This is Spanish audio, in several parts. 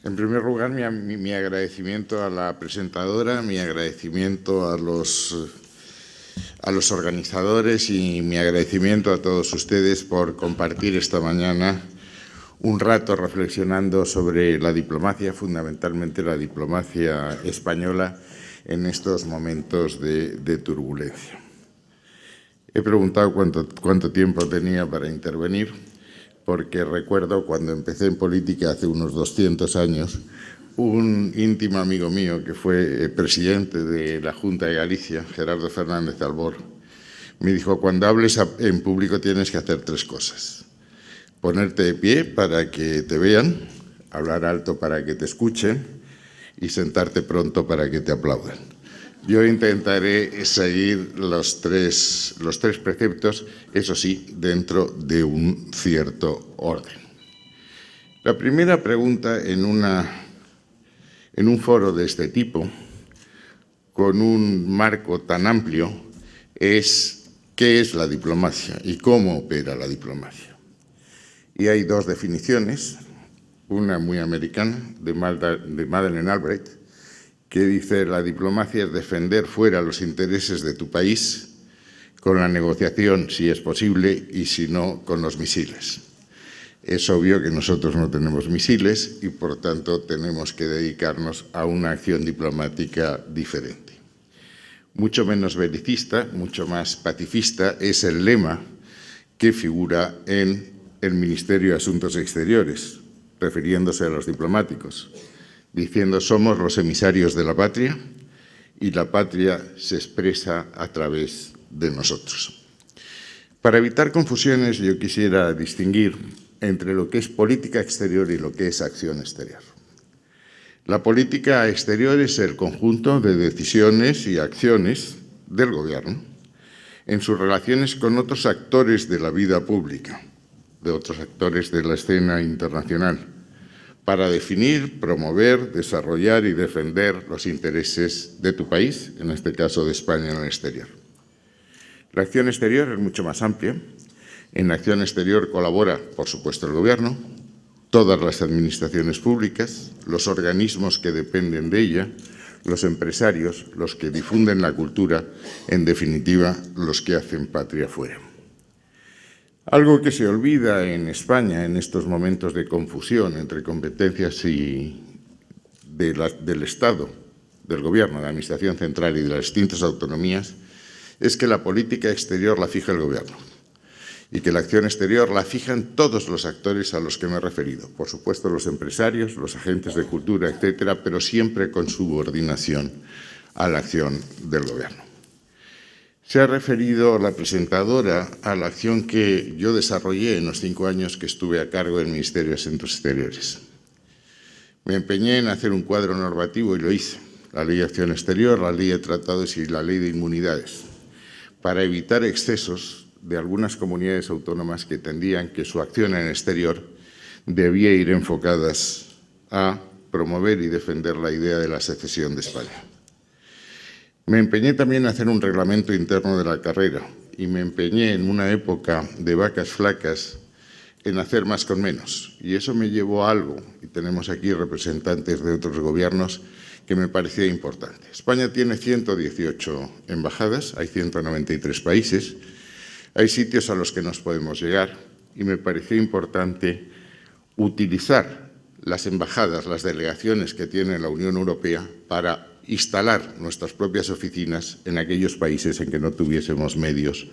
En primer lugar, mi agradecimiento a la presentadora, mi agradecimiento a los organizadores y mi agradecimiento a todos ustedes por compartir esta mañana un rato reflexionando sobre la diplomacia, fundamentalmente la diplomacia española en estos momentos de turbulencia. He preguntado cuánto tiempo tenía para intervenir, porque recuerdo cuando empecé en política hace unos 200 años, un íntimo amigo mío que fue presidente de la Junta de Galicia, Gerardo Fernández Albor, me dijo: cuando hables en público tienes que hacer tres cosas: ponerte de pie para que te vean, hablar alto para que te escuchen y sentarte pronto para que te aplaudan. Yo intentaré seguir los tres preceptos, eso sí, dentro de un cierto orden. La primera pregunta en un foro de este tipo, con un marco tan amplio, es ¿qué es la diplomacia y cómo opera la diplomacia? Y hay dos definiciones, una muy americana, de Madeleine Albright, que dice: la diplomacia es defender fuera los intereses de tu país, con la negociación si es posible y si no, con los misiles. Es obvio que nosotros no tenemos misiles y por tanto tenemos que dedicarnos a una acción diplomática diferente. Mucho menos belicista, mucho más pacifista es el lema que figura en el Ministerio de Asuntos Exteriores, refiriéndose a los diplomáticos, diciendo: somos los emisarios de la patria y la patria se expresa a través de nosotros. Para evitar confusiones, yo quisiera distinguir entre lo que es política exterior y lo que es acción exterior. La política exterior es el conjunto de decisiones y acciones del Gobierno en sus relaciones con otros actores de la vida pública, de otros actores de la escena internacional, para definir, promover, desarrollar y defender los intereses de tu país, en este caso de España, en el exterior. La acción exterior es mucho más amplia. En la acción exterior colabora, por supuesto, el Gobierno, todas las administraciones públicas, los organismos que dependen de ella, los empresarios, los que difunden la cultura, en definitiva, los que hacen patria fuera. Algo que se olvida en España en estos momentos de confusión entre competencias del Estado, del Gobierno, de la Administración central y de las distintas autonomías, es que la política exterior la fija el Gobierno y que la acción exterior la fijan todos los actores a los que me he referido. Por supuesto, los empresarios, los agentes de cultura, etcétera, pero siempre con subordinación a la acción del Gobierno. Se ha referido la presentadora a la acción que yo desarrollé en los 5 años que estuve a cargo del Ministerio de Asuntos Exteriores. Me empeñé en hacer un cuadro normativo y lo hice: la Ley de Acción Exterior, la Ley de Tratados y la Ley de Inmunidades, para evitar excesos de algunas comunidades autónomas que entendían que su acción en el exterior debía ir enfocadas a promover y defender la idea de la secesión de España. Me empeñé también en hacer un reglamento interno de la carrera y me empeñé en una época de vacas flacas en hacer más con menos. Y eso me llevó a algo, y tenemos aquí representantes de otros gobiernos, que me parecía importante. España tiene 118 embajadas, hay 193 países, hay sitios a los que nos podemos llegar y me parecía importante utilizar las embajadas, las delegaciones que tiene la Unión Europea para instalar nuestras propias oficinas en aquellos países en que no tuviésemos medios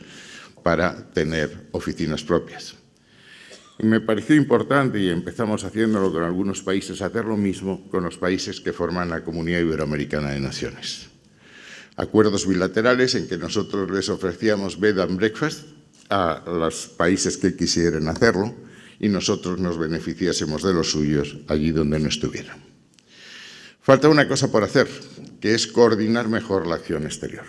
para tener oficinas propias. Y me pareció importante, y empezamos haciéndolo con algunos países, hacer lo mismo con los países que forman la Comunidad Iberoamericana de Naciones. Acuerdos bilaterales en que nosotros les ofrecíamos bed and breakfast a los países que quisieran hacerlo y nosotros nos beneficiásemos de los suyos allí donde no estuvieran. Falta una cosa por hacer, que es coordinar mejor la acción exterior.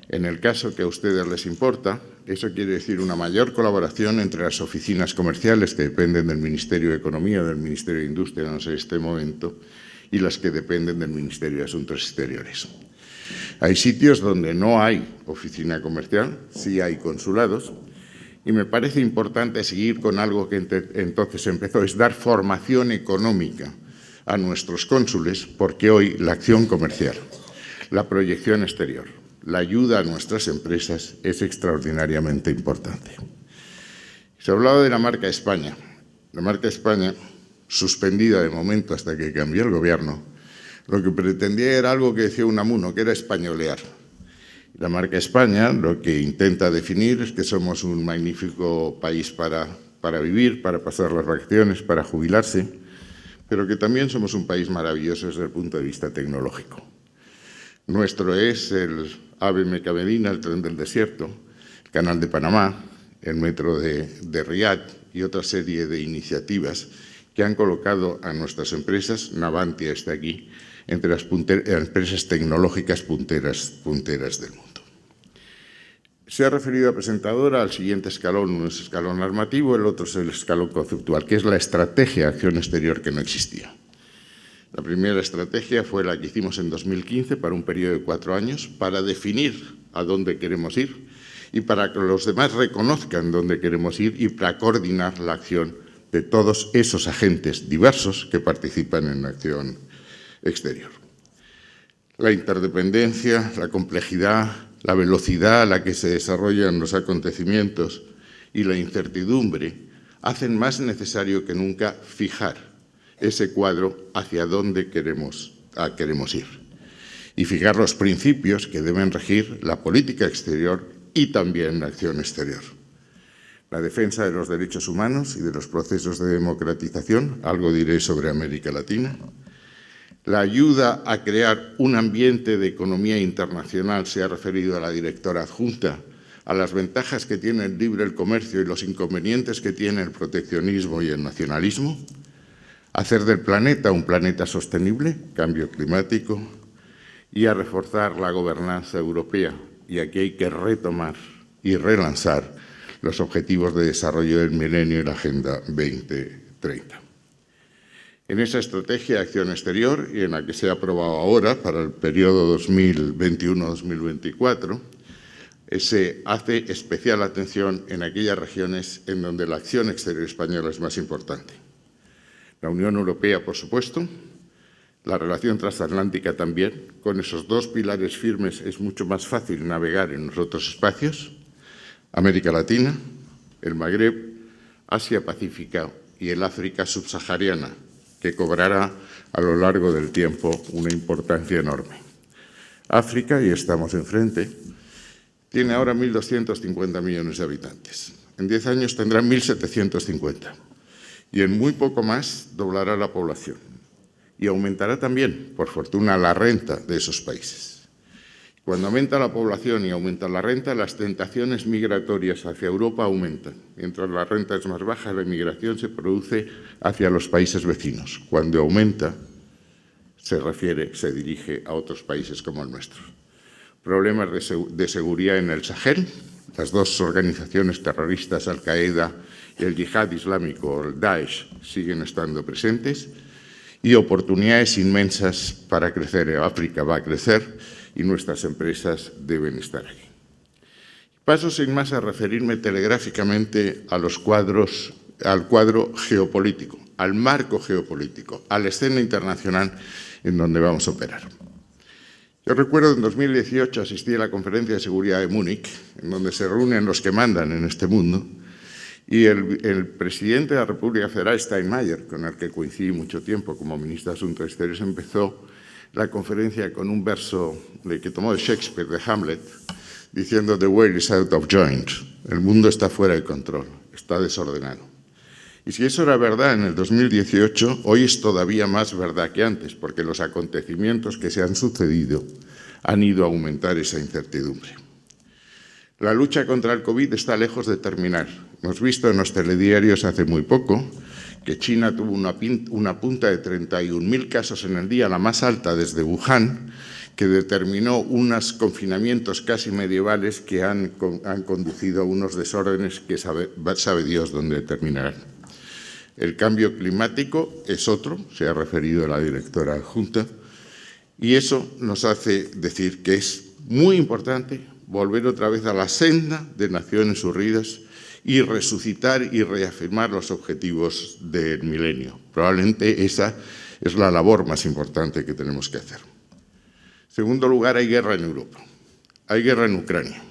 En el caso que a ustedes les importa, eso quiere decir una mayor colaboración entre las oficinas comerciales que dependen del Ministerio de Economía o del Ministerio de Industria, no sé, en este momento, y las que dependen del Ministerio de Asuntos Exteriores. Hay sitios donde no hay oficina comercial, sí hay consulados, y me parece importante seguir con algo que entonces empezó, es dar formación económica a nuestros cónsules, porque hoy la acción comercial, la proyección exterior, la ayuda a nuestras empresas es extraordinariamente importante. Se ha hablado de la marca España. La marca España, suspendida de momento hasta que cambió el gobierno, lo que pretendía era algo que decía Unamuno, que era españolear. La marca España lo que intenta definir es que somos un magnífico país para vivir, para pasar las vacaciones, para jubilarse, pero que también somos un país maravilloso desde el punto de vista tecnológico. Nuestro es el AVE Meca Medina, el tren del desierto, el Canal de Panamá, el metro de Riad y otra serie de iniciativas que han colocado a nuestras empresas, Navantia está aquí, entre las empresas tecnológicas punteras del mundo. Se ha referido la presentadora al siguiente escalón, uno es el escalón normativo, el otro es el escalón conceptual, que es la estrategia de acción exterior que no existía. La primera estrategia fue la que hicimos en 2015 para un periodo de 4 años, para definir a dónde queremos ir y para que los demás reconozcan dónde queremos ir y para coordinar la acción de todos esos agentes diversos que participan en la acción exterior. La interdependencia, la complejidad, la velocidad a la que se desarrollan los acontecimientos y la incertidumbre hacen más necesario que nunca fijar ese cuadro hacia dónde queremos ir y fijar los principios que deben regir la política exterior y también la acción exterior. La defensa de los derechos humanos y de los procesos de democratización, algo diré sobre América Latina. La ayuda a crear un ambiente de economía internacional, se ha referido a la directora adjunta, a las ventajas que tiene el libre comercio y los inconvenientes que tiene el proteccionismo y el nacionalismo. Hacer del planeta un planeta sostenible, cambio climático, y a reforzar la gobernanza europea. Y aquí hay que retomar y relanzar los objetivos de desarrollo del milenio y la Agenda 2030. En esa estrategia de acción exterior y en la que se ha aprobado ahora para el periodo 2021-2024, se hace especial atención en aquellas regiones en donde la acción exterior española es más importante. La Unión Europea, por supuesto, la relación transatlántica también. Con esos dos pilares firmes es mucho más fácil navegar en los otros espacios. América Latina, el Magreb, Asia-Pacífica y el África subsahariana, que cobrará a lo largo del tiempo una importancia enorme. África, y estamos enfrente, tiene ahora 1.250 millones de habitantes. En 10 años tendrá 1.750 y en muy poco más doblará la población. Y aumentará también, por fortuna, la renta de esos países. Cuando aumenta la población y aumenta la renta, las tentaciones migratorias hacia Europa aumentan. Mientras la renta es más baja, la migración se produce hacia los países vecinos. Cuando aumenta, se dirige a otros países como el nuestro. Problemas de seguridad en el Sahel. Las dos organizaciones terroristas, Al-Qaeda y el Yihad Islámico, el Daesh, siguen estando presentes. Y oportunidades inmensas para crecer. África va a crecer y nuestras empresas deben estar aquí. Paso sin más a referirme telegráficamente a al cuadro geopolítico, al marco geopolítico, a la escena internacional en donde vamos a operar. Yo recuerdo en 2018 asistí a la Conferencia de Seguridad de Múnich, en donde se reúnen los que mandan en este mundo, y el presidente de la República Federal, Steinmeier, con el que coincidí mucho tiempo como ministro de Asuntos Exteriores, empezó la conferencia con un verso que tomó de Shakespeare, de Hamlet, diciendo «The world is out of joint», el mundo está fuera de control, está desordenado. Y si eso era verdad en el 2018, hoy es todavía más verdad que antes, porque los acontecimientos que se han sucedido han ido a aumentar esa incertidumbre. La lucha contra el COVID está lejos de terminar. Hemos visto en los telediarios hace muy poco que China tuvo una punta de 31.000 casos en el día, la más alta desde Wuhan, que determinó unos confinamientos casi medievales que han conducido a unos desórdenes que sabe Dios dónde terminarán. El cambio climático es otro, se ha referido a la directora adjunta, y eso nos hace decir que es muy importante volver otra vez a la senda de Naciones Unidas y resucitar y reafirmar los objetivos del milenio. Probablemente esa Es la labor más importante que tenemos que hacer. En segundo lugar, hay guerra en Europa. Hay guerra en Ucrania.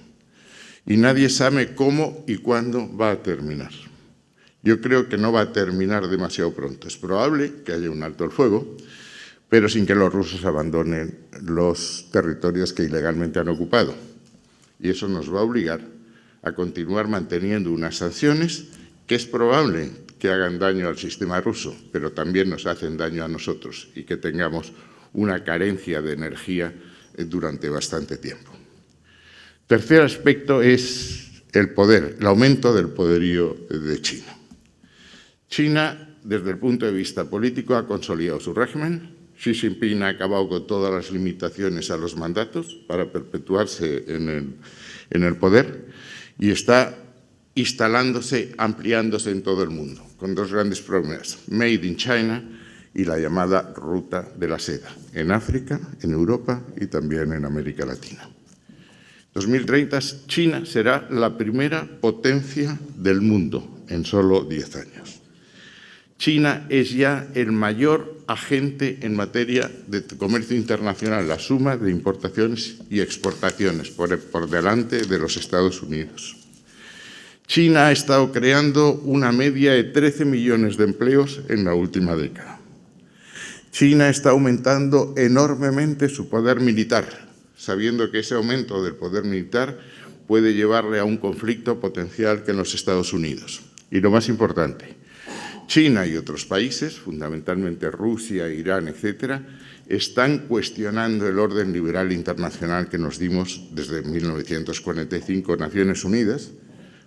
Y nadie sabe cómo y cuándo va a terminar. Yo creo que no va a terminar demasiado pronto. Es probable que haya un alto el fuego, pero sin que los rusos abandonen los territorios que ilegalmente han ocupado. Y eso nos va a obligar a continuar manteniendo unas sanciones que es probable que hagan daño al sistema ruso, pero también nos hacen daño a nosotros y que tengamos una carencia de energía durante bastante tiempo. Tercer aspecto es el poder, el aumento del poderío de China. China, desde el punto de vista político, ha consolidado su régimen. Xi Jinping ha acabado con todas las limitaciones a los mandatos para perpetuarse en el poder y está instalándose, ampliándose en todo el mundo, con dos grandes promesas, Made in China y la llamada Ruta de la Seda, en África, en Europa y también en América Latina. En 2030, China será la primera potencia del mundo en solo 10 años. China es ya el mayor agente en materia de comercio internacional, la suma de importaciones y exportaciones, por delante de los Estados Unidos. China ha estado creando una media de 13 millones de empleos en la última década. China está aumentando enormemente su poder militar, sabiendo que ese aumento del poder militar puede llevarle a un conflicto potencial con los Estados Unidos. Y lo más importante, China y otros países, fundamentalmente Rusia, Irán, etcétera, están cuestionando el orden liberal internacional que nos dimos desde 1945 Naciones Unidas,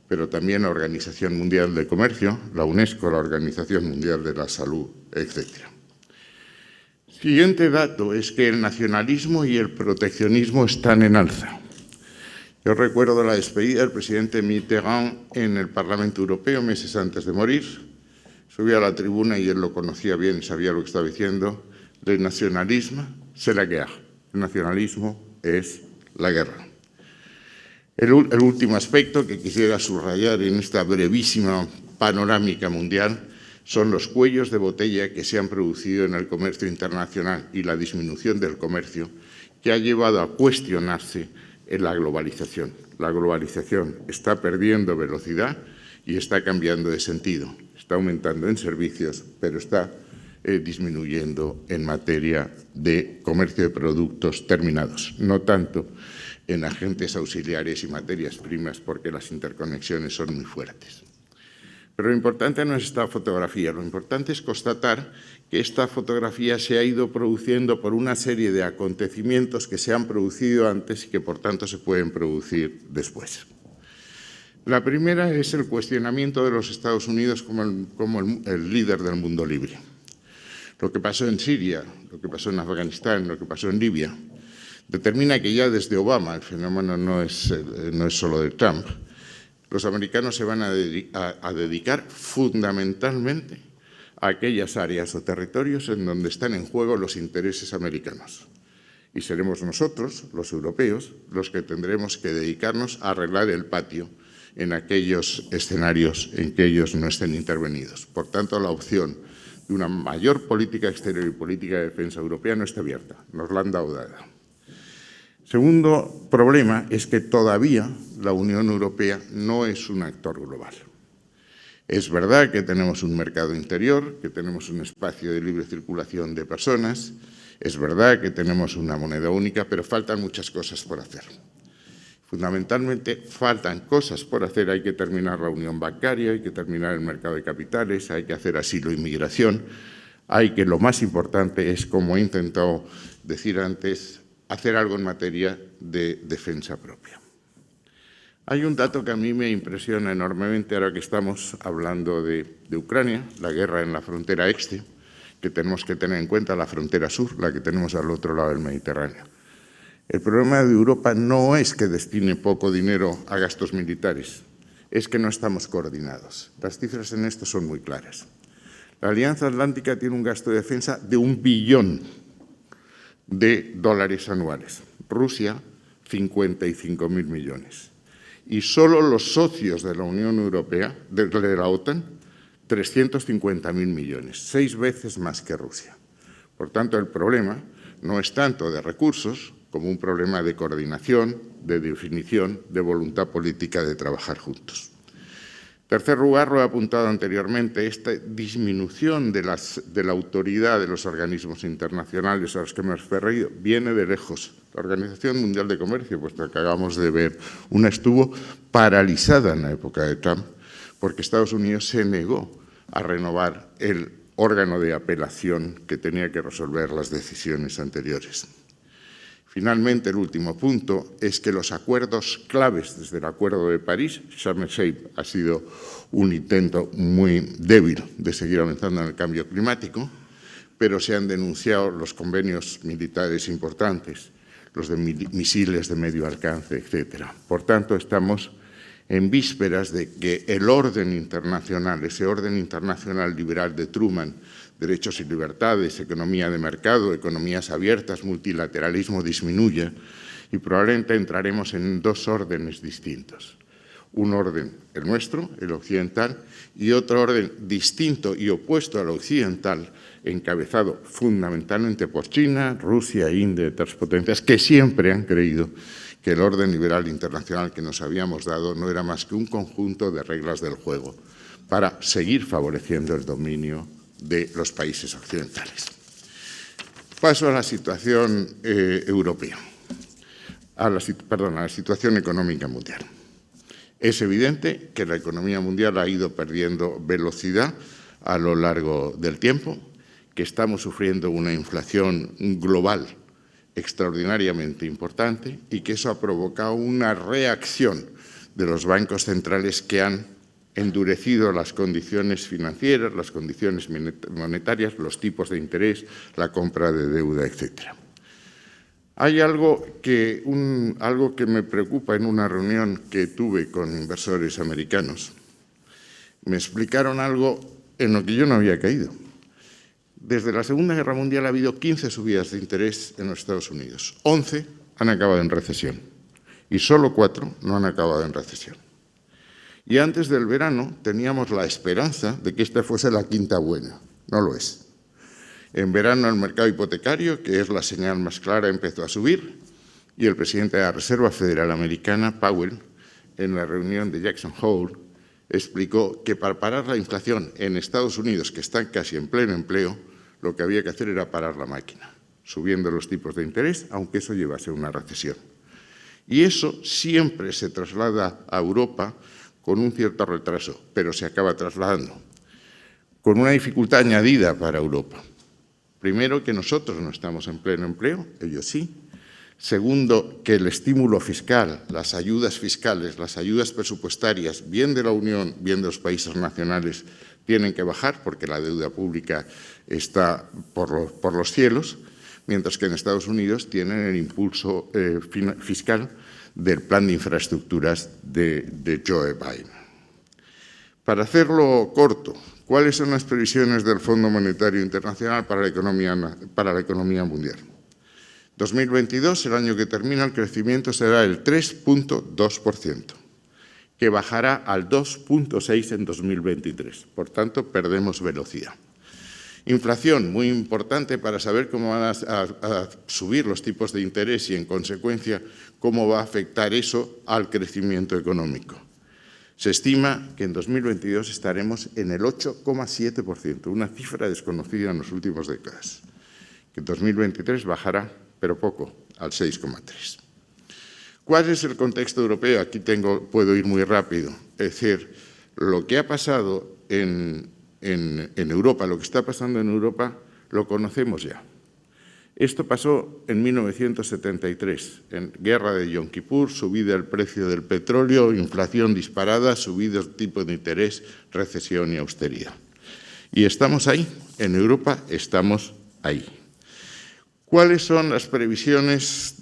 pero también la Organización Mundial de Comercio, la UNESCO, la Organización Mundial de la Salud, etcétera. Siguiente dato es que el nacionalismo y el proteccionismo están en alza. Yo recuerdo la despedida del presidente Mitterrand en el Parlamento Europeo meses antes de morir. Subí a la tribuna y él lo conocía bien y sabía lo que estaba diciendo. El nacionalismo, c'est la guerre. El nacionalismo es la guerra. El último aspecto que quisiera subrayar en esta brevísima panorámica mundial son los cuellos de botella que se han producido en el comercio internacional y la disminución del comercio que ha llevado a cuestionarse en la globalización. La globalización está perdiendo velocidad y está cambiando de sentido. Está aumentando en servicios, pero está disminuyendo en materia de comercio de productos terminados, no tanto en agentes auxiliares y materias primas, porque las interconexiones son muy fuertes. Pero lo importante no es esta fotografía, lo importante es constatar que esta fotografía se ha ido produciendo por una serie de acontecimientos que se han producido antes y que, por tanto, se pueden producir después. La primera es el cuestionamiento de los Estados Unidos como el líder del mundo libre. Lo que pasó en Siria, lo que pasó en Afganistán, lo que pasó en Libia, determina que ya desde Obama, el fenómeno no es solo de Trump, los americanos se van a dedicar fundamentalmente a aquellas áreas o territorios en donde están en juego los intereses americanos. Y seremos nosotros, los europeos, los que tendremos que dedicarnos a arreglar el patio en aquellos escenarios en que ellos no estén intervenidos. Por tanto, la opción de una mayor política exterior y política de defensa europea no está abierta, nos la han dado dada. Segundo problema es que todavía la Unión Europea no es un actor global. Es verdad que tenemos un mercado interior, que tenemos un espacio de libre circulación de personas, es verdad que tenemos una moneda única, pero faltan muchas cosas por hacer. Fundamentalmente faltan cosas por hacer, hay que terminar la unión bancaria, hay que terminar el mercado de capitales, hay que hacer asilo e inmigración, lo más importante es, como he intentado decir antes, hacer algo en materia de defensa propia. Hay un dato que a mí me impresiona enormemente ahora que estamos hablando de Ucrania, la guerra en la frontera este, que tenemos que tener en cuenta la frontera sur, la que tenemos al otro lado del Mediterráneo. El problema de Europa no es que destine poco dinero a gastos militares, es que no estamos coordinados. Las cifras en esto son muy claras. La Alianza Atlántica tiene un gasto de defensa de $1 billón anuales. Rusia, 55.000 millones. Y solo los socios de la Unión Europea, de la OTAN, 350.000 millones, 6 veces más que Rusia. Por tanto, el problema no es tanto de recursos como un problema de coordinación, de definición, de voluntad política de trabajar juntos. En tercer lugar, lo he apuntado anteriormente, esta disminución de la autoridad de los organismos internacionales a los que me he referido viene de lejos. La Organización Mundial de Comercio, puesto que acabamos de ver, una estuvo paralizada en la época de Trump porque Estados Unidos se negó a renovar el órgano de apelación que tenía que resolver las decisiones anteriores. Finalmente, el último punto es que los acuerdos claves desde el Acuerdo de París, Sharm el Sheikh ha sido un intento muy débil de seguir avanzando en el cambio climático, pero se han denunciado los convenios militares importantes, los de misiles de medio alcance, etc. Por tanto, estamos en vísperas de que el orden internacional, ese orden internacional liberal de Truman, derechos y libertades, economía de mercado, economías abiertas, multilateralismo disminuya y probablemente entraremos en dos órdenes distintos. Un orden, el nuestro, el occidental, y otro orden distinto y opuesto al occidental, encabezado fundamentalmente por China, Rusia, India y otras potencias que siempre han creído que el orden liberal internacional que nos habíamos dado no era más que un conjunto de reglas del juego para seguir favoreciendo el dominio de los países occidentales. Paso a la situación europea, a la situación económica mundial. Es evidente que la economía mundial ha ido perdiendo velocidad a lo largo del tiempo, que estamos sufriendo una inflación global extraordinariamente importante y que eso ha provocado una reacción de los bancos centrales que han endurecido las condiciones financieras, las condiciones monetarias, los tipos de interés, la compra de deuda, etc. Hay algo que me preocupa en una reunión que tuve con inversores americanos. Me explicaron algo en lo que yo no había caído. Desde la Segunda Guerra Mundial ha habido 15 subidas de interés en los Estados Unidos. 11 han acabado en recesión y solo 4 no han acabado en recesión. Y antes del verano teníamos la esperanza de que esta fuese la quinta buena. No lo es. En verano el mercado hipotecario, que es la señal más clara, empezó a subir y el presidente de la Reserva Federal Americana, Powell, en la reunión de Jackson Hole, explicó que para parar la inflación en Estados Unidos, que están casi en pleno empleo, lo que había que hacer era parar la máquina, subiendo los tipos de interés, aunque eso llevase a una recesión. Y eso siempre se traslada a Europa con un cierto retraso, pero se acaba trasladando, con una dificultad añadida para Europa. Primero, que nosotros no estamos en pleno empleo, ellos sí. Segundo, que el estímulo fiscal, las ayudas fiscales, las ayudas presupuestarias, bien de la Unión, bien de los países nacionales, tienen que bajar porque la deuda pública está por los cielos, mientras que en Estados Unidos tienen el impulso fiscal del plan de infraestructuras de Joe Biden. Para hacerlo corto, ¿cuáles son las previsiones del Fondo Monetario Internacional para la economía mundial? 2022, el año que termina, el crecimiento será el 3,2%, que bajará al 2,6% en 2023. Por tanto, perdemos velocidad. Inflación, muy importante para saber cómo van a subir los tipos de interés y, en consecuencia, cómo va a afectar eso al crecimiento económico. Se estima que en 2022 estaremos en el 8,7%, una cifra desconocida en las últimas décadas, que en 2023 bajará, pero poco, al 6,3%. ¿Cuál es el contexto europeo? Aquí puedo ir muy rápido. Es decir, lo que ha pasado en Europa, lo que está pasando en Europa, lo conocemos ya. Esto pasó en 1973, en guerra de Yom Kippur, subida del precio del petróleo, inflación disparada, subida del tipo de interés, recesión y austeridad. Y estamos ahí, en Europa estamos ahí. ¿Cuáles son las previsiones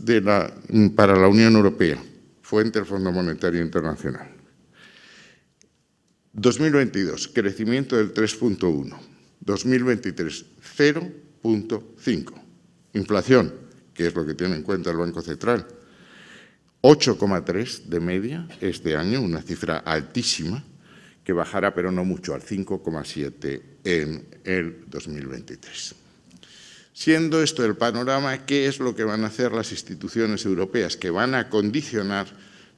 para la Unión Europea? Fuente del Fondo Monetario Internacional. 2022, crecimiento del 3,1%. 2023, 0,5%. Inflación, que es lo que tiene en cuenta el Banco Central, 8,3% de media este año, una cifra altísima, que bajará, pero no mucho, al 5,7% en el 2023. Siendo esto el panorama, ¿qué es lo que van a hacer las instituciones europeas? Que van a condicionar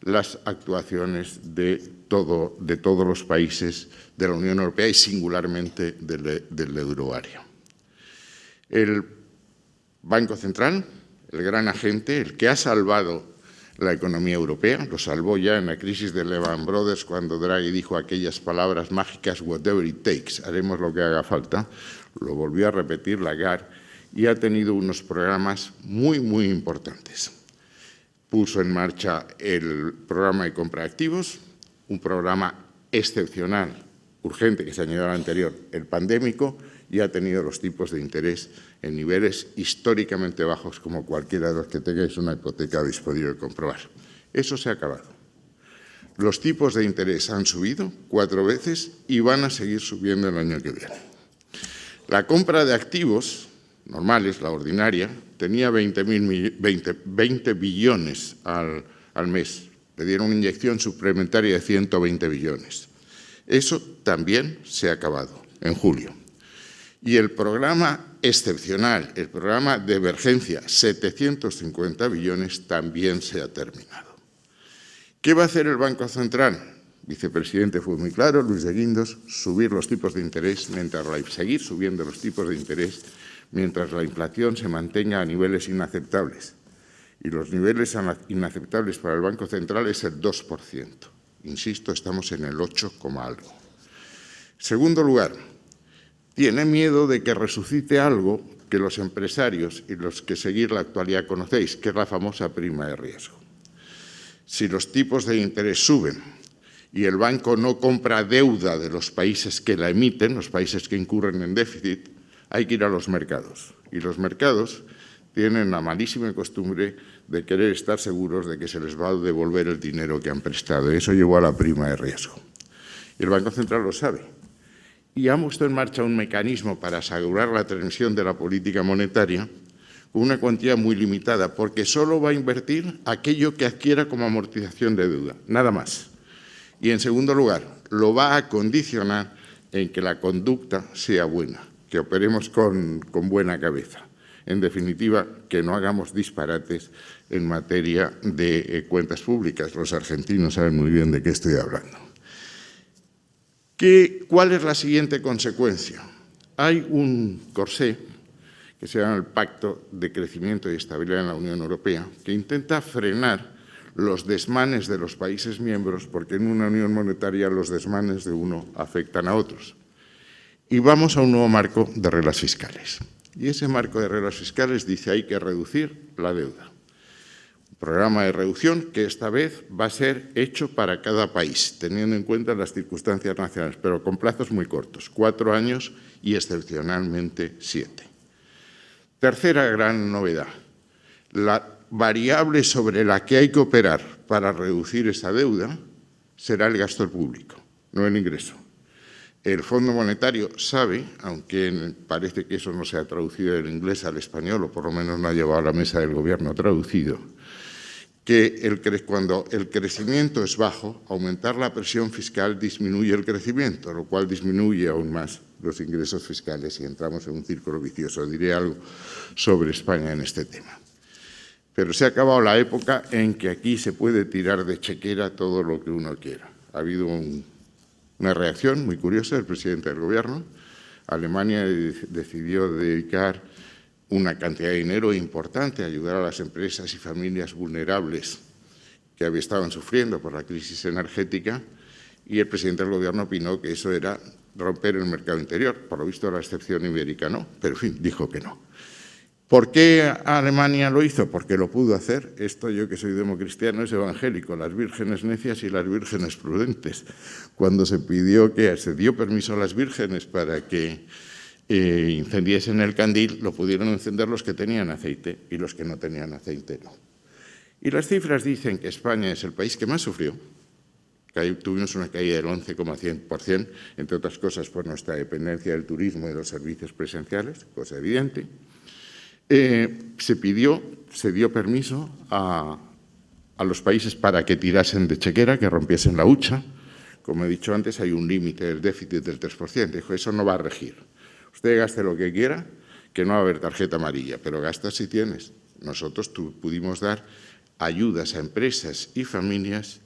las actuaciones de todos los países de la Unión Europea y singularmente del euroárea. El Banco Central, el gran agente, el que ha salvado la economía europea, lo salvó ya en la crisis de Lehman Brothers cuando Draghi dijo aquellas palabras mágicas, whatever it takes, haremos lo que haga falta, lo volvió a repetir Lagarde y ha tenido unos programas muy, muy importantes. Puso en marcha el programa de compra de activos, un programa excepcional, urgente, que se añadió al anterior, el pandémico, y ha tenido los tipos de interés en niveles históricamente bajos, como cualquiera de los que tengáis una hipoteca habéis podido comprobar. Eso se ha acabado. Los tipos de interés han subido 4 veces y van a seguir subiendo el año que viene. La compra de activos normales, la ordinaria, tenía 20 billones al mes. Le dieron una inyección suplementaria de 120 billones. Eso también se ha acabado en julio. Y el programa excepcional, el programa de emergencia, 750 billones, también se ha terminado. ¿Qué va a hacer el Banco Central? El vicepresidente fue muy claro, Luis de Guindos, subir los tipos de interés, seguir subiendo los tipos de interés mientras la inflación se mantenga a niveles inaceptables. Y los niveles inaceptables para el Banco Central es el 2%. Insisto, estamos en el 8, algo. Segundo lugar, tiene miedo de que resucite algo que los empresarios y los que seguir la actualidad conocéis, que es la famosa prima de riesgo. Si los tipos de interés suben y el banco no compra deuda de los países que la emiten, los países que incurren en déficit, hay que ir a los mercados. Y los mercados tienen la malísima costumbre de querer estar seguros de que se les va a devolver el dinero que han prestado. Eso llevó a la prima de riesgo. Y el Banco Central lo sabe. Y ha puesto en marcha un mecanismo para asegurar la transmisión de la política monetaria con una cuantía muy limitada, porque solo va a invertir aquello que adquiera como amortización de deuda, nada más. Y, en segundo lugar, lo va a condicionar en que la conducta sea buena, que operemos con buena cabeza. En definitiva, que no hagamos disparates en materia de cuentas públicas. Los argentinos saben muy bien de qué estoy hablando. ¿Cuál es la siguiente consecuencia? Hay un corsé que se llama el Pacto de Crecimiento y Estabilidad en la Unión Europea, que intenta frenar los desmanes de los países miembros, porque en una unión monetaria los desmanes de uno afectan a otros. Y vamos a un nuevo marco de reglas fiscales. Y ese marco de reglas fiscales dice que hay que reducir la deuda. Un programa de reducción que esta vez va a ser hecho para cada país, teniendo en cuenta las circunstancias nacionales, pero con plazos muy cortos, 4 años y excepcionalmente 7. Tercera gran novedad, la variable sobre la que hay que operar para reducir esa deuda será el gasto público, no el ingreso. El Fondo Monetario sabe, aunque parece que eso no se ha traducido del inglés al español, o por lo menos no ha llevado a la mesa del Gobierno traducido, que cuando el crecimiento es bajo, aumentar la presión fiscal disminuye el crecimiento, lo cual disminuye aún más los ingresos fiscales y entramos en un círculo vicioso. Diré algo sobre España en este tema. Pero se ha acabado la época en que aquí se puede tirar de chequera todo lo que uno quiera. Ha habido una reacción muy curiosa del presidente del Gobierno. Alemania decidió dedicar una cantidad de dinero importante a ayudar a las empresas y familias vulnerables que estaban sufriendo por la crisis energética, y el presidente del Gobierno opinó que eso era romper el mercado interior. Por lo visto, la excepción ibérica no, pero en fin, dijo que no. ¿Por qué Alemania lo hizo? Porque lo pudo hacer. Esto, yo que soy democristiano, es evangélico, las vírgenes necias y las vírgenes prudentes. Cuando se dio permiso a las vírgenes para que incendiesen el candil, lo pudieron encender los que tenían aceite y los que no tenían aceite no. Y las cifras dicen que España es el país que más sufrió. Tuvimos una caída del 11,100%, entre otras cosas por nuestra dependencia del turismo y de los servicios presenciales, cosa evidente. Se dio permiso a los países para que tirasen de chequera, que rompiesen la hucha. Como he dicho antes, hay un límite del déficit del 3%. Dijo, eso no va a regir. Usted gaste lo que quiera, que no va a haber tarjeta amarilla, pero gastas si tienes. Nosotros pudimos dar ayudas a empresas y familias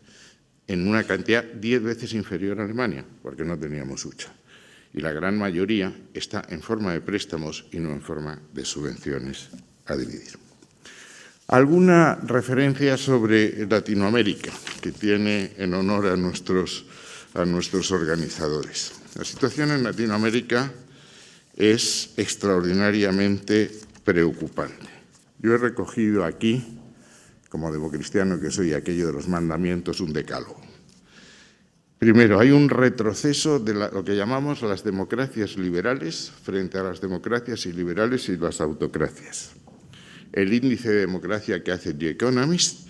en una cantidad 10 veces inferior a Alemania, porque no teníamos hucha. Y la gran mayoría está en forma de préstamos y no en forma de subvenciones a dividir. Alguna referencia sobre Latinoamérica, que tiene en honor a nuestros organizadores. La situación en Latinoamérica es extraordinariamente preocupante. Yo he recogido aquí, como democristiano que soy, aquello de los mandamientos, un decálogo. Primero, hay un retroceso de lo que llamamos las democracias liberales frente a las democracias iliberales y las autocracias. El índice de democracia que hace The Economist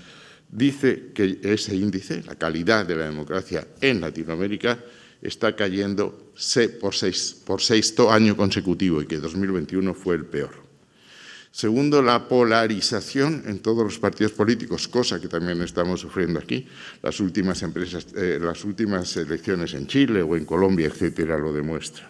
dice que ese índice, la calidad de la democracia en Latinoamérica, está cayendo por sexto año consecutivo y que 2021 fue el peor. Segundo, la polarización en todos los partidos políticos, cosa que también estamos sufriendo aquí. Las últimas elecciones en Chile o en Colombia, etcétera, lo demuestran.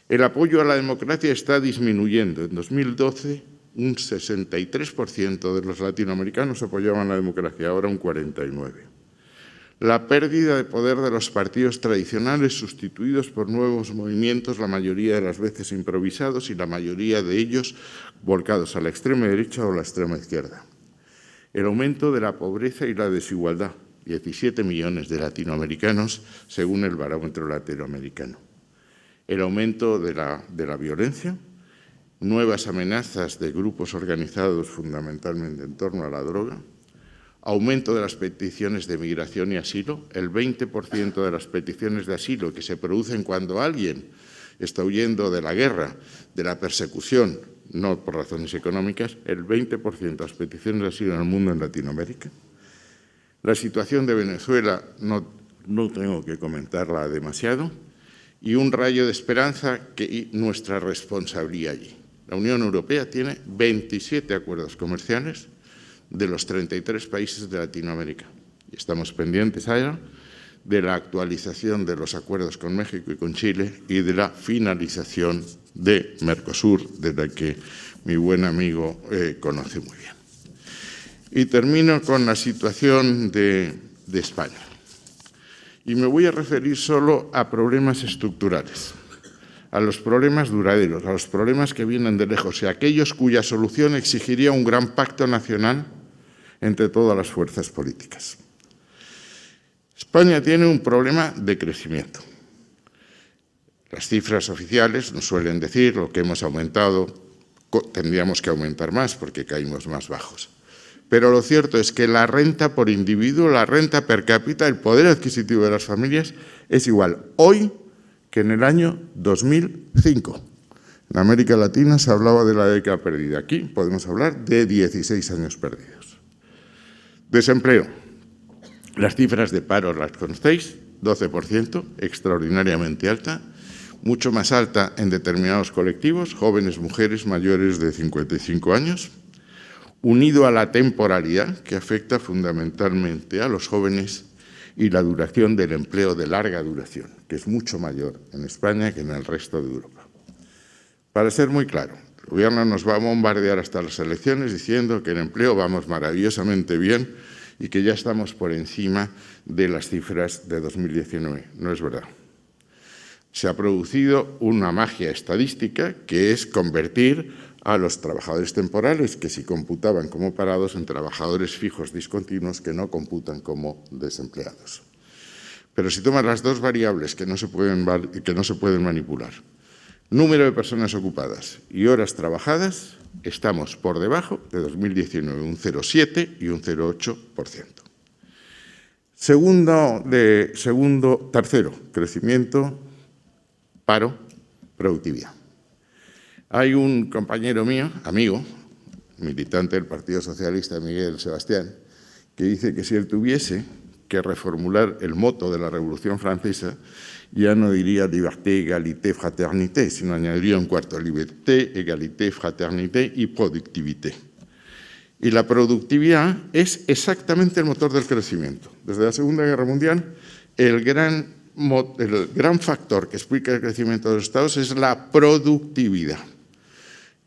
El apoyo a la democracia está disminuyendo. En 2012, un 63% de los latinoamericanos apoyaban la democracia, ahora un 49%. La pérdida de poder de los partidos tradicionales sustituidos por nuevos movimientos, la mayoría de las veces improvisados y la mayoría de ellos volcados a la extrema derecha o a la extrema izquierda. El aumento de la pobreza y la desigualdad, 17 millones de latinoamericanos según el barómetro latinoamericano. El aumento de la violencia, nuevas amenazas de grupos organizados fundamentalmente en torno a la droga, aumento de las peticiones de migración y asilo. El 20% de las peticiones de asilo que se producen cuando alguien está huyendo de la guerra, de la persecución, no por razones económicas, el 20% de las peticiones de asilo en el mundo en Latinoamérica. La situación de Venezuela no tengo que comentarla demasiado, y un rayo de esperanza que nuestra responsabilidad allí. La Unión Europea tiene 27 acuerdos comerciales de los 33 países de Latinoamérica. Y estamos pendientes ahora de la actualización de los acuerdos con México y con Chile y de la finalización de Mercosur, de la que mi buen amigo conoce muy bien. Y termino con la situación de España. Y me voy a referir solo a problemas estructurales, a los problemas duraderos, a los problemas que vienen de lejos y a aquellos cuya solución exigiría un gran pacto nacional entre todas las fuerzas políticas. España tiene un problema de crecimiento. Las cifras oficiales nos suelen decir lo que hemos aumentado, tendríamos que aumentar más porque caímos más bajos. Pero lo cierto es que la renta por individuo, la renta per cápita, el poder adquisitivo de las familias es igual hoy que en el año 2005. En América Latina se hablaba de la década perdida. Aquí podemos hablar de 16 años perdidos. Desempleo. Las cifras de paro las conocéis, 12%, extraordinariamente alta, mucho más alta en determinados colectivos, jóvenes, mujeres mayores de 55 años, unido a la temporalidad, que afecta fundamentalmente a los jóvenes, y la duración del empleo de larga duración, que es mucho mayor en España que en el resto de Europa. Para ser muy claro, el Gobierno nos va a bombardear hasta las elecciones diciendo que en empleo vamos maravillosamente bien y que ya estamos por encima de las cifras de 2019. No es verdad. Se ha producido una magia estadística que es convertir a los trabajadores temporales, que sí computaban como parados, en trabajadores fijos discontinuos que no computan como desempleados. Pero si tomas las dos variables que no se pueden manipular, número de personas ocupadas y horas trabajadas, estamos por debajo de 2019, un 0,7 y un 0,8%. Tercero, crecimiento, paro, productividad. Hay un compañero mío, amigo, militante del Partido Socialista, Miguel Sebastián, que dice que si él tuviese que reformular el moto de la Revolución Francesa, ya no diría liberté, égalité, fraternité, sino añadiría un cuarto, liberté, égalité, fraternité y productivité. Y la productividad es exactamente el motor del crecimiento. Desde la Segunda Guerra Mundial, el gran factor que explica el crecimiento de los Estados es la productividad.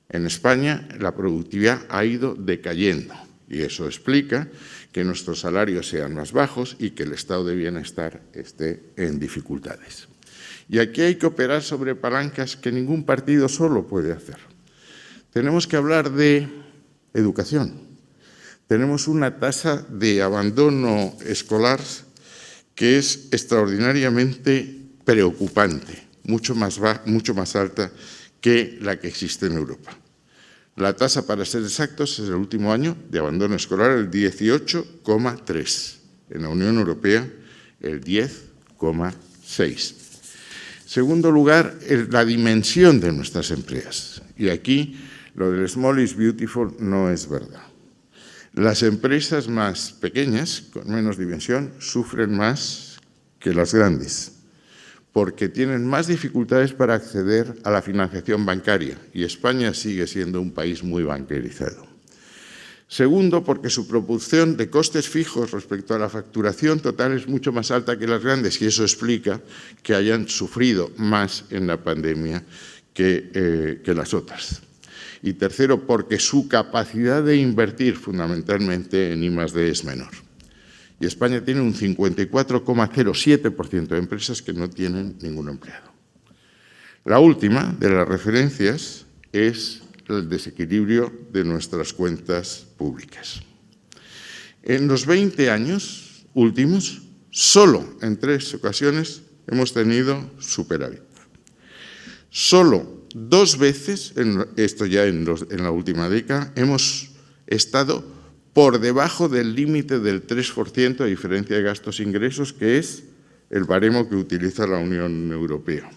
En España la productividad ha ido decayendo y eso explica que nuestros salarios sean más bajos y que el estado de bienestar esté en dificultades. Y aquí hay que operar sobre palancas que ningún partido solo puede hacer. Tenemos que hablar de educación. Tenemos una tasa de abandono escolar que es extraordinariamente preocupante, mucho más alta que la que existe en Europa. La tasa, para ser exactos, es el último año de abandono escolar, el 18,3. En la Unión Europea, el 10,6. Segundo lugar, la dimensión de nuestras empresas. Y aquí lo del small is beautiful no es verdad. Las empresas más pequeñas, con menos dimensión, sufren más que las grandes, porque tienen más dificultades para acceder a la financiación bancaria, y España sigue siendo un país muy bancarizado. Segundo, porque su proporción de costes fijos respecto a la facturación total es mucho más alta que las grandes, y eso explica que hayan sufrido más en la pandemia que las otras. Y tercero, porque su capacidad de invertir fundamentalmente en I+D es menor. Y España tiene un 54,07% de empresas que no tienen ningún empleado. La última de las referencias es el desequilibrio de nuestras cuentas públicas. En los 20 años últimos, solo en 3 ocasiones hemos tenido superávit. Solo 2 veces, esto ya en la última década, hemos estado por debajo del límite del 3% de diferencia de gastos-ingresos, que es el baremo que utiliza la Unión Europea.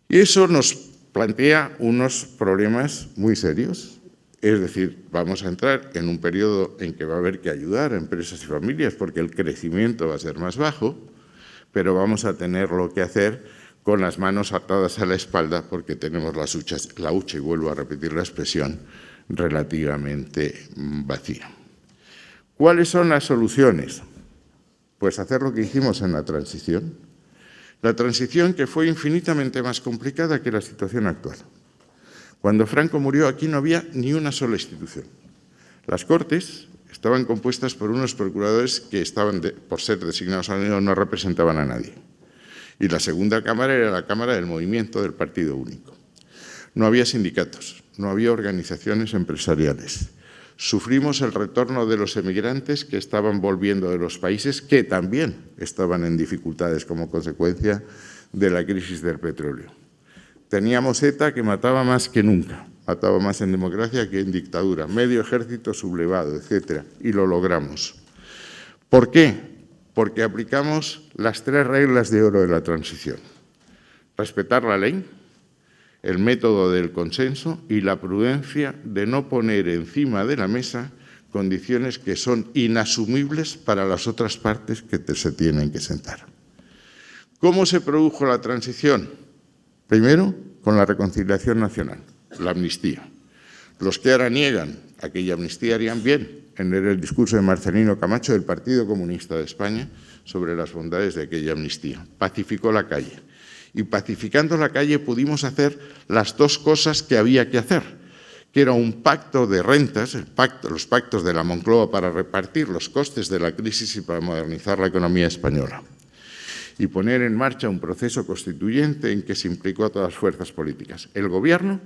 Y eso nos plantea unos problemas muy serios. Es decir, vamos a entrar en un periodo en que va a haber que ayudar a empresas y familias porque el crecimiento va a ser más bajo, pero vamos a tener lo que hacer con las manos atadas a la espalda porque tenemos la hucha, y vuelvo a repetir la expresión, relativamente vacía. ¿Cuáles son las soluciones? Pues hacer lo que hicimos en la transición. La transición que fue infinitamente más complicada que la situación actual. Cuando Franco murió aquí no había ni una sola institución. Las Cortes estaban compuestas por unos procuradores que por ser designados a dedo, no representaban a nadie. Y la segunda cámara era la Cámara del Movimiento del Partido Único. No había sindicatos, no había organizaciones empresariales. Sufrimos el retorno de los emigrantes que estaban volviendo de los países que también estaban en dificultades como consecuencia de la crisis del petróleo. Teníamos ETA que mataba más que nunca, mataba más en democracia que en dictadura, medio ejército sublevado, etc. Y lo logramos. ¿Por qué? Porque aplicamos las 3 reglas de oro de la transición. Respetar la ley, el método del consenso y la prudencia de no poner encima de la mesa condiciones que son inasumibles para las otras partes que se tienen que sentar. ¿Cómo se produjo la transición? Primero, con la reconciliación nacional, la amnistía. Los que ahora niegan aquella amnistía harían bien en leer el discurso de Marcelino Camacho del Partido Comunista de España sobre las bondades de aquella amnistía. Pacificó la calle. Y pacificando la calle pudimos hacer las 2 cosas que había que hacer, que era un pacto de rentas, los pactos de la Moncloa para repartir los costes de la crisis y para modernizar la economía española. Y poner en marcha un proceso constituyente en que se implicó a todas las fuerzas políticas. El Gobierno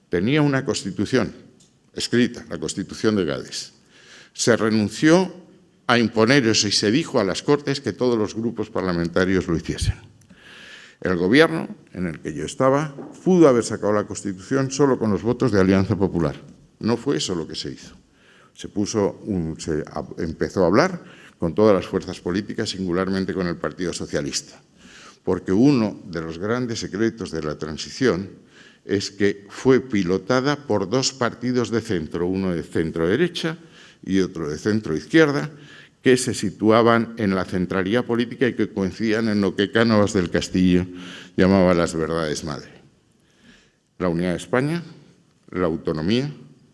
tenía una Constitución escrita, la Constitución de Gades. Se renunció a imponer eso y se dijo a las Cortes que todos los grupos parlamentarios lo hiciesen. El Gobierno, en el que yo estaba, pudo haber sacado la Constitución solo con los votos de Alianza Popular. No fue eso lo que se hizo. Se empezó a hablar con todas las fuerzas políticas, singularmente con el Partido Socialista, porque uno de los grandes secretos de la transición es que fue pilotada por 2 partidos de centro, uno de centro-derecha y otro de centro-izquierda, que se situaban en la centralidad política y que coincidían en lo que Cánovas del Castillo llamaba las verdades madre. La unidad de España, la autonomía,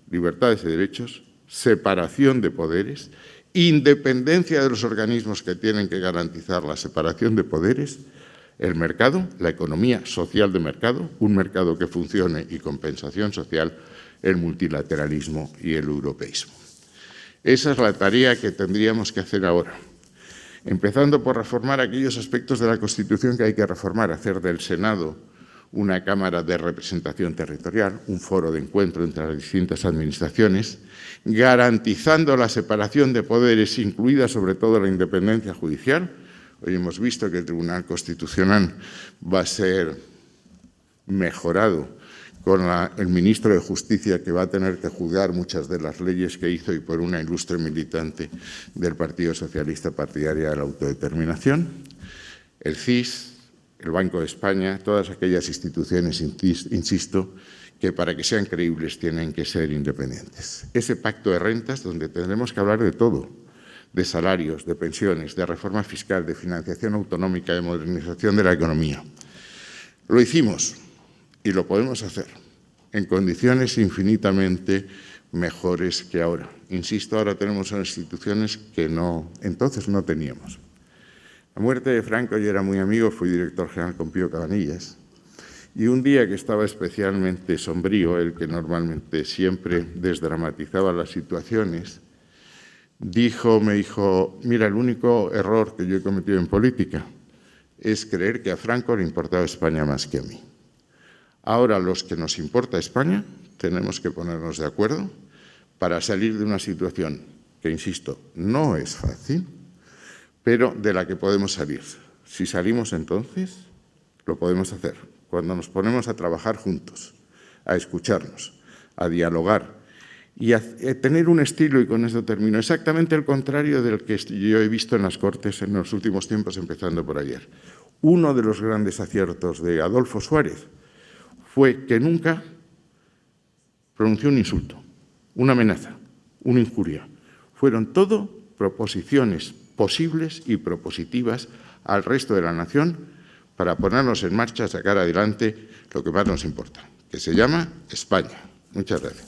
libertades y derechos, separación de poderes, independencia de los organismos que tienen que garantizar la separación de poderes el mercado, la economía social de mercado, un mercado que funcione y compensación social, el multilateralismo y el europeísmo. Esa es la tarea que tendríamos que hacer ahora, empezando por reformar aquellos aspectos de la Constitución que hay que reformar, hacer del Senado una Cámara de representación territorial, un foro de encuentro entre las distintas administraciones, garantizando la separación de poderes, incluida sobre todo la independencia judicial. Hoy hemos visto que el Tribunal Constitucional va a ser mejorado con el ministro de Justicia, que va a tener que juzgar muchas de las leyes que hizo, y por una ilustre militante del Partido Socialista partidaria de la autodeterminación. El CIS, el Banco de España, todas aquellas instituciones, insisto, que para que sean creíbles tienen que ser independientes. Ese pacto de rentas donde tendremos que hablar de todo, de salarios, de pensiones, de reforma fiscal, de financiación autonómica, de modernización de la economía. Lo hicimos y lo podemos hacer en condiciones infinitamente mejores que ahora. Insisto, ahora tenemos unas instituciones que entonces no teníamos. La muerte de Franco, yo era muy amigo, fui director general con Pío Cabanillas, y un día que estaba especialmente sombrío, el que normalmente siempre desdramatizaba las situaciones, me dijo, mira, el único error que yo he cometido en política es creer que a Franco le importaba España más que a mí. Ahora, los que nos importa España, tenemos que ponernos de acuerdo para salir de una situación que, insisto, no es fácil, pero de la que podemos salir. Si salimos entonces, lo podemos hacer. Cuando nos ponemos a trabajar juntos, a escucharnos, a dialogar y a tener un estilo, y con esto termino, exactamente el contrario del que yo he visto en las Cortes en los últimos tiempos, empezando por ayer. Uno de los grandes aciertos de Adolfo Suárez fue que nunca pronunció un insulto, una amenaza, una injuria. Fueron todo proposiciones posibles y propositivas al resto de la nación para ponernos en marcha, sacar adelante lo que más nos importa, que se llama España. Muchas gracias.